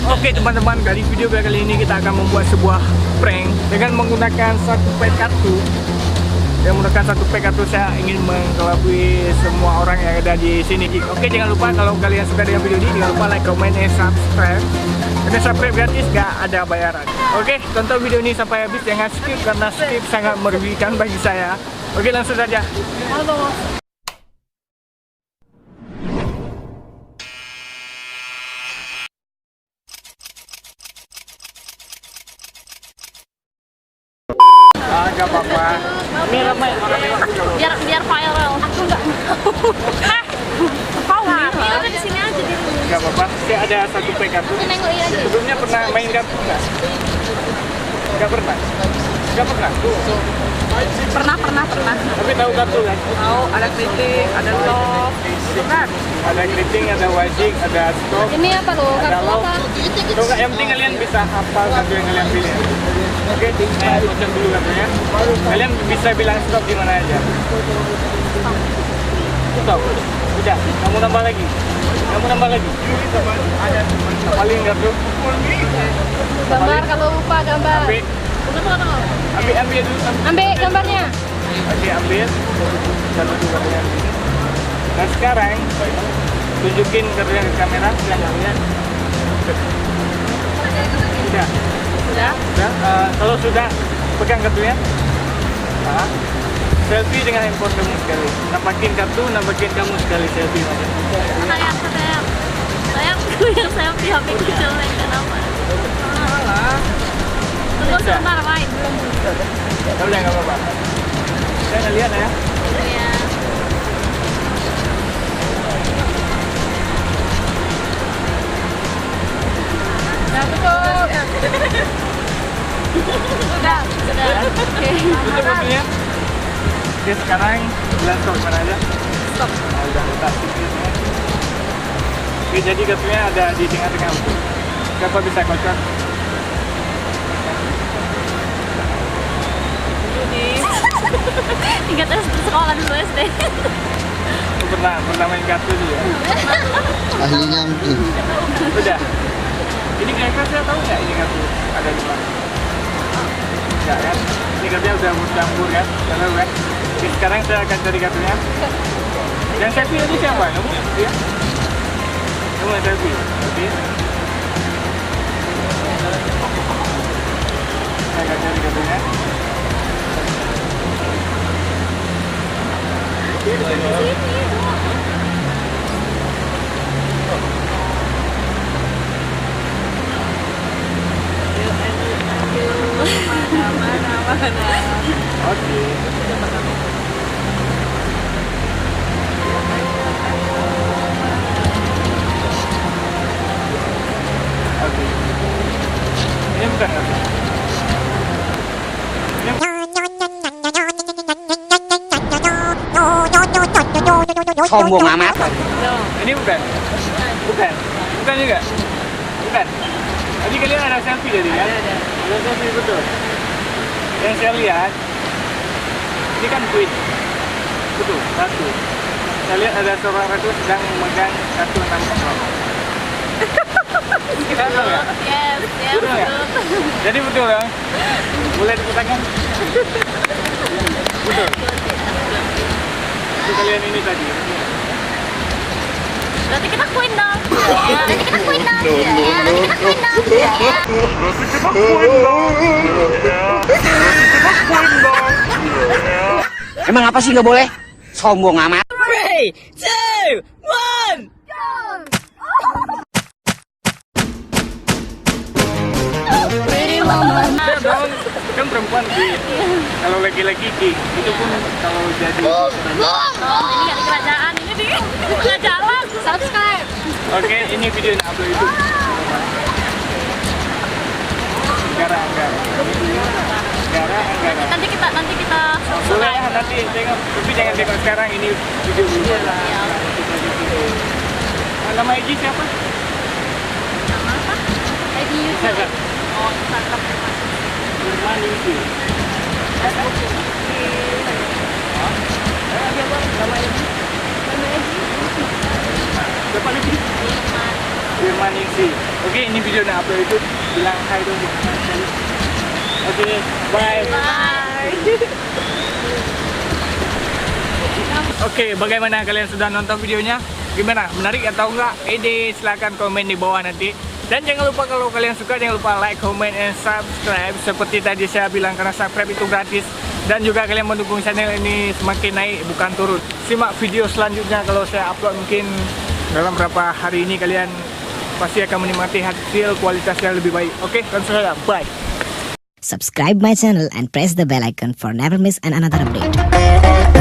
Oke teman-teman, dari video kali ini kita akan membuat sebuah prank dengan menggunakan satu pack kartu. Yang menggunakan satu pack kartu, saya ingin mengelabui semua orang yang ada di sini. Oke, jangan lupa kalau kalian suka dengan video ini, jangan lupa like, comment, and subscribe. Karena subscribe gratis, gak ada bayaran. Oke, tonton video ini sampai habis, jangan skip karena skip sangat merugikan bagi saya. Oke, langsung saja. Halo. Gak apa-apa. Ini ramai orang lewat. Biar viral. Aku nggak mau. Kau nggak? Iya udah di sini aja di rumah. Gak apa-apa. Saya ada satu pack kartu. Nengok iya aja. Sebelumnya pernah main kartu nggak? Gak pernah. Gak pernah. Pernah. Tapi tahu kartu kan? Tahu ada kritik, ada love, kan? Ada keriting, ada wajik, ada stop. Ini apa lo? Ada Kartu lock. apa? Tuh nggak, yang penting kalian bisa hafal kartu yang kalian pilih. Oke, saya ucap dulu kartunya. Kalian bisa bilang stop di mana aja. Stop. Udah, kamu nambah lagi. Paling kartu. Gambar kalau lupa gambar. Ambil dulu. Ambil gambarnya. Oke, ambil. Satu kartunya. Nah sekarang tunjukin kartunya ke kamera, silahkan lihat. Sudah. Sudah. Kalau sudah, pegang kartunya. Nah, selfie dengan handphone kamu sekali. Nampakin kartu, nampakin kamu sekali selfie. Sayang. Yang saya di HP kecil yang kenapa? Tunggu sebentar, main. Udah nggak apa-apa. Saya nggak lihat ya. Iya. Nah, betul. Sudah. Oke. Itu kartunya. Oke, sekarang bilang stop mana aja. Stop. Nah, udah letak. Oke, jadi kartunya ada di tengah-tengah. Siapa bisa kocok? Ingat sekolah dulu SD. Pernah main kartu dulu ya? Ahlinya mungkin. Udah. Ini kira-kira saya tahu nggak ini kartu ada di mana? Enggak kan? Ini kartunya udah bercampur kan? Tahu kan? Oke, sekarang saya akan cari kartunya. Yang selfie tadi siapa? Kamu? Iya? Kamu yang selfie? Oke. Saya akan cari kartunya. Oke. Oke. Ini bukan kartu. Sombong amat. Ini bukan juga. Bukan. Tadi kalian ada selfie tadi kan? Ada selfie betul. Yang saya lihat, ini kan kuis. Betul, satu. Saya lihat ada seorang ratu sedang memegang kartu 6 orang. Kita tahu nggak? Yes, Betul nggak? Jadi betul ya? Boleh tepuk tangan? Betul. Itu kalian ini tadi. Berarti kita queen dong. Berarti kita queen dong. Emang apa sih nggak boleh? Sombong amat. 3, 2, 1. Dong, kan perempuan sih. Kalau laki-laki Ki, itu pun kalau jadi. Oh, ini nggak di kerajaan, ini di tengah jalan. Subscribe. Oke, ini video yang upload itu. Gara. Nanti kita Boleh ya, nanti tengok. Tapi jangan tengok sekarang, ini video dulu. Iya. Nama IG siapa? Nama apa? ID YouTube. Instagram. Oh, Instagram. Firman Yudi. Facebook. Nama IG? Nama ID. Siapa sama Ningsi. Oke, ini video nak upload itu bilang hai dulu. Oke, bye. Oke, bagaimana kalian sudah nonton videonya? Gimana? Menarik atau enggak? Silahkan komen di bawah nanti. Dan jangan lupa kalau kalian suka, jangan lupa like, comment, and subscribe. Seperti tadi saya bilang, karena subscribe itu gratis. Dan juga kalian mendukung channel ini semakin naik, bukan turun. Simak video selanjutnya kalau saya upload mungkin dalam beberapa hari ini. Kalian pasti akan menikmati hasil kualitas yang lebih baik. Oke, dan saya bye. Subscribe my channel and press the bell icon for never miss another update.